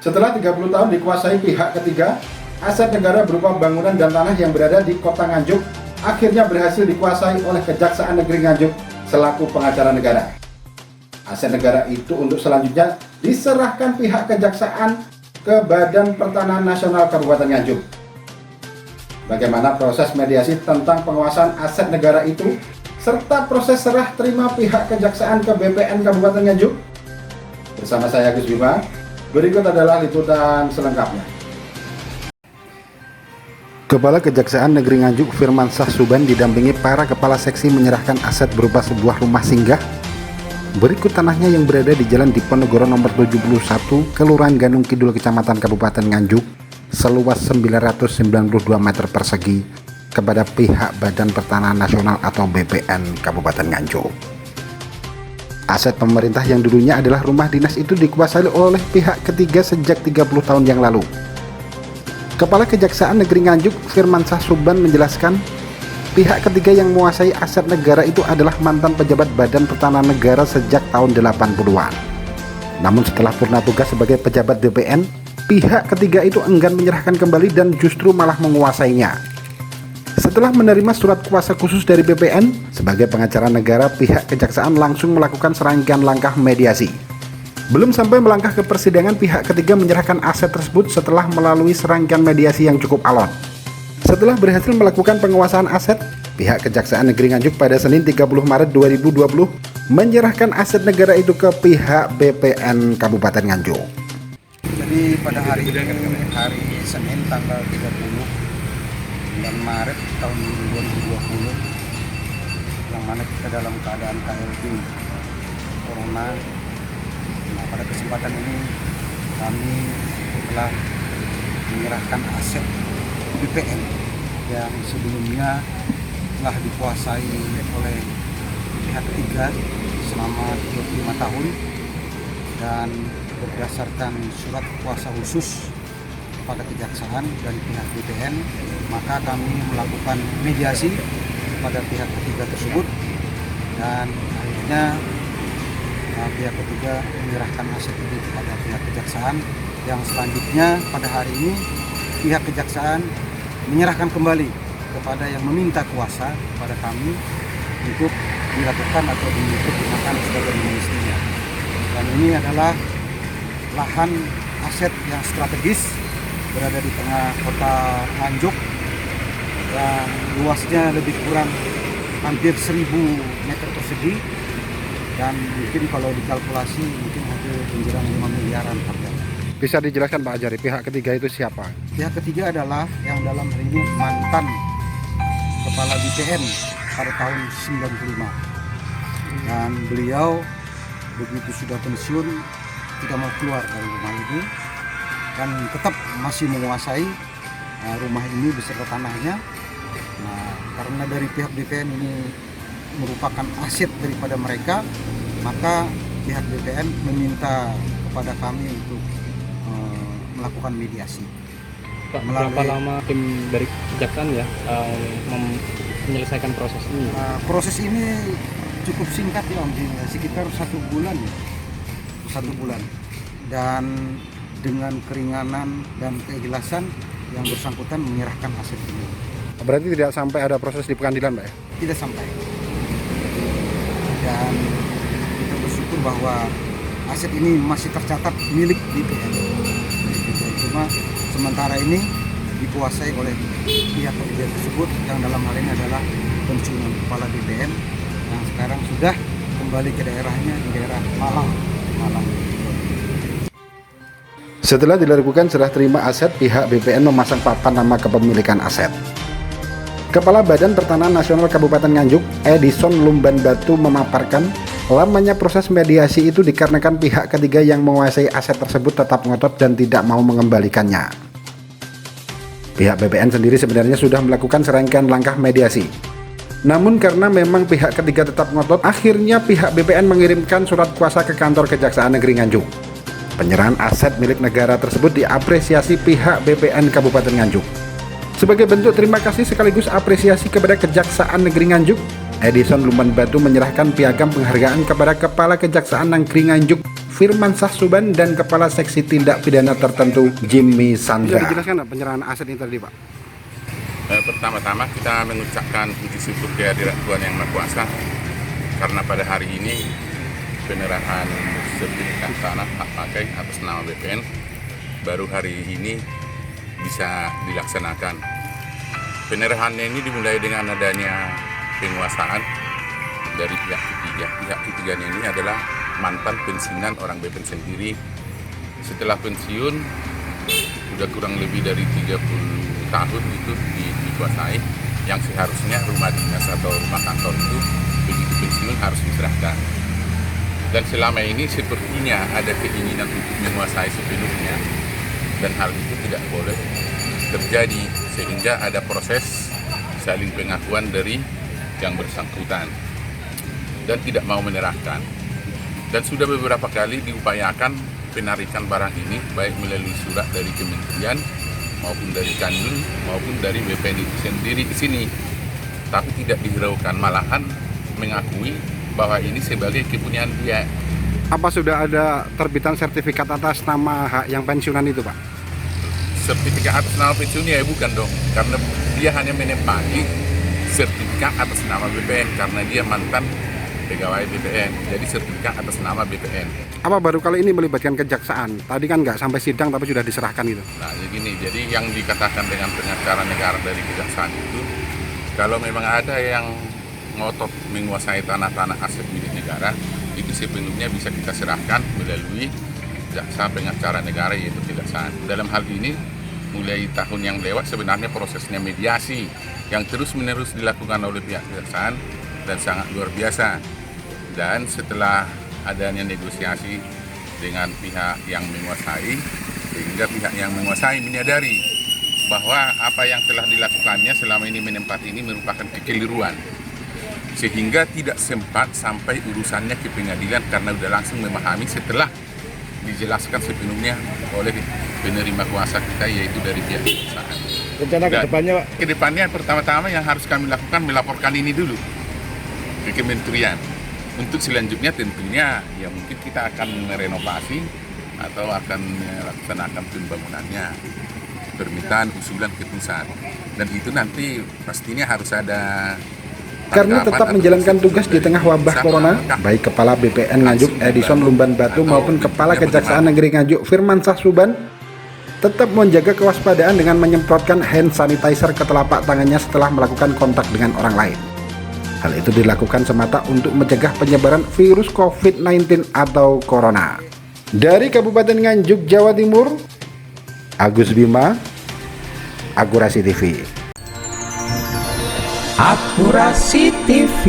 Setelah 30 tahun dikuasai pihak ketiga, aset negara berupa bangunan dan tanah yang berada di Kota Nganjuk akhirnya berhasil dikuasai oleh Kejaksaan Negeri Nganjuk selaku pengacara negara. Aset negara itu untuk selanjutnya diserahkan pihak kejaksaan ke Badan Pertanahan Nasional Kabupaten Nganjuk. Bagaimana proses mediasi tentang penguasaan aset negara itu, serta proses serah terima pihak kejaksaan ke BPN Kabupaten Nganjuk? Bersama saya Gus Bima, berikut adalah liputan selengkapnya. Kepala Kejaksaan Negeri Nganjuk Firman Syah Suban didampingi para kepala seksi menyerahkan aset berupa sebuah rumah singgah. Berikut tanahnya yang berada di Jalan Diponegoro nomor 71, Kelurahan Gandung Kidul, Kecamatan Kabupaten Nganjuk, seluas 992 meter persegi kepada pihak Badan Pertanahan Nasional atau BPN Kabupaten Nganjuk. Aset pemerintah yang dulunya adalah rumah dinas itu dikuasai oleh pihak ketiga sejak 30 tahun yang lalu. Kepala Kejaksaan Negeri Nganjuk Firman Syah Suban menjelaskan, pihak ketiga yang menguasai aset negara itu adalah mantan pejabat Badan Pertanahan Negara sejak tahun 80-an. Namun setelah purna tugas sebagai pejabat BPN, pihak ketiga itu enggan menyerahkan kembali dan justru malah menguasainya. Setelah menerima surat kuasa khusus dari BPN, sebagai pengacara negara, pihak kejaksaan langsung melakukan serangkaian langkah mediasi. Belum sampai melangkah ke persidangan, pihak ketiga menyerahkan aset tersebut setelah melalui serangkaian mediasi yang cukup alot. Setelah berhasil melakukan penguasaan aset, pihak Kejaksaan Negeri Nganjuk pada Senin 30 Maret 2020 menyerahkan aset negara itu ke pihak BPN Kabupaten Nganjuk. Jadi pada hari Senin tanggal 30 bulan Maret tahun 2020, yang mana kita dalam keadaan KLB Corona. Nah, pada kesempatan ini kami telah menyerahkan aset BPN yang sebelumnya telah dikuasai oleh pihak ketiga selama 25 tahun, dan berdasarkan surat kuasa khusus kepada kejaksaan dan pihak BPN, maka kami melakukan mediasi kepada pihak ketiga tersebut, dan akhirnya pihak ketiga menyerahkan aset ini kepada pihak kejaksaan, yang selanjutnya pada hari ini pihak kejaksaan menyerahkan kembali kepada yang meminta kuasa kepada kami untuk dilakukan atau digunakan sebagai mestinya. Dan ini adalah lahan aset yang strategis berada di tengah kota Nganjuk, yang luasnya lebih kurang hampir 1000 meter persegi, dan mungkin kalau dikalkulasi mungkin hampir menjelang 5 miliaran harganya. Bisa dijelaskan Pak Ajari, pihak ketiga itu siapa? Pihak ketiga adalah yang dalam hal ini mantan kepala BPN pada tahun 95, dan beliau begitu sudah pensiun tidak mau keluar dari rumah ini dan tetap masih menguasai rumah ini beserta tanahnya. Nah, karena dari pihak BPN ini merupakan aset daripada mereka, maka pihak BPN meminta kepada kami untuk melakukan mediasi. Pak, berapa lama tim dari kejaksaan ya menyelesaikan proses ini? Proses ini cukup singkat ya, sekitar 1 bulan ya. 1 bulan, dan dengan keringanan dan keikhlasan yang bersangkutan menyerahkan aset ini. Berarti tidak sampai ada proses di pengadilan, Pak ya? Tidak sampai. Dan kita bersyukur bahwa aset ini masih tercatat milik BPN. Cuma sementara ini dikuasai oleh pihak ketiga tersebut, yang dalam hal ini adalah pensiunan kepala BPN yang sekarang sudah kembali ke daerahnya di daerah Malang. Setelah dilakukan serah terima aset, pihak BPN memasang papan nama kepemilikan aset. Kepala Badan Pertanahan Nasional Kabupaten Nganjuk, Edison Lumban Batu, memaparkan lamanya proses mediasi itu dikarenakan pihak ketiga yang menguasai aset tersebut tetap ngotot dan tidak mau mengembalikannya. Pihak BPN sendiri sebenarnya sudah melakukan serangkaian langkah mediasi. Namun karena memang pihak ketiga tetap ngotot, akhirnya pihak BPN mengirimkan surat kuasa ke kantor Kejaksaan Negeri Nganjuk. Penyerahan aset milik negara tersebut diapresiasi pihak BPN Kabupaten Nganjuk. Sebagai bentuk terima kasih sekaligus apresiasi kepada Kejaksaan Negeri Nganjuk, Edison Lumban Batu menyerahkan piagam penghargaan kepada Kepala Kejaksaan Negeri Nganjuk Firman Syah Suban dan Kepala Seksi Tindak Pidana Tertentu Jimmy Bisa Sandra. dijelaskan nggak penyerahan aset ini tadi, Pak? Pertama-tama kita mengucapkan puji syukur kehadirat Tuhan Yang Maha Kuasa karena pada hari ini penyerahan sertifikat tanah hak pakai atas nama BPN baru hari ini bisa dilaksanakan. Penyerahannya ini dimulai dengan adanya penguasaan dari pihak ketiga. Pihak ketiganya ini adalah mantan pensiunan orang BPN sendiri. Setelah pensiun sudah kurang lebih dari 30 tahun itu dikuasai, yang seharusnya rumah dinas atau rumah kantor itu begitu pensiun harus diserahkan. Dan selama ini sepertinya ada keinginan untuk menguasai sepenuhnya, dan hal itu tidak boleh terjadi, sehingga ada proses saling pengakuan dari yang bersangkutan dan tidak mau menyerahkan. Dan sudah beberapa kali diupayakan penarikan barang ini baik melalui surat dari kementerian maupun dari Kanwil maupun dari BPN itu sendiri ke sini, tapi tidak dihiraukan, malahan mengakui bahwa ini sebagai kepunyaan dia. Apa sudah ada terbitan sertifikat atas nama hak yang pensiunan itu, Pak? Sertifikat atas nama pensiunnya ya bukan dong, karena dia hanya menempati sertifikat atas nama BPN karena dia mantan pegawai BPN, jadi sertifikat atas nama BPN. Apa baru kali ini melibatkan kejaksaan? Tadi kan nggak sampai sidang tapi sudah diserahkan gitu. Nah jadi yang dikatakan dengan pengacara negara dari kejaksaan itu, kalau memang ada yang ngotot menguasai tanah-tanah aset milik negara, itu sepenuhnya bisa kita serahkan melalui jaksa pengacara negara yaitu kejaksaan. Dalam hal ini mulai tahun yang lewat sebenarnya prosesnya mediasi yang terus-menerus dilakukan oleh pihak kejaksaan dan sangat luar biasa. Dan setelah adanya negosiasi dengan pihak yang menguasai, sehingga pihak yang menguasai menyadari bahwa apa yang telah dilakukannya selama ini menempati ini merupakan kekeliruan, sehingga tidak sempat sampai urusannya ke pengadilan karena sudah langsung memahami setelah dijelaskan sepenuhnya oleh penerima kuasa kita yaitu dari pihak kejaksaan. Rencana ke depannya, Pak? Ke depannya pertama-tama yang harus kami lakukan melaporkan ini dulu ke kementerian. Untuk selanjutnya tentunya ya mungkin kita akan merenovasi atau akan melaksanakan pembangunannya, permintaan usulan ke pusat, dan itu nanti pastinya harus ada. Karena tetap menjalankan tugas di tengah wabah corona, baik Kepala BPN Nganjuk Edison Lumban Batu maupun Kepala Kejaksaan Negeri Nganjuk Firman Syah Suban tetap menjaga kewaspadaan dengan menyemprotkan hand sanitizer ke telapak tangannya setelah melakukan kontak dengan orang lain. Hal itu dilakukan semata untuk mencegah penyebaran virus COVID-19 atau Corona. Dari Kabupaten Nganjuk, Jawa Timur, Agus Bima, Akurasi TV. Akurasi TV.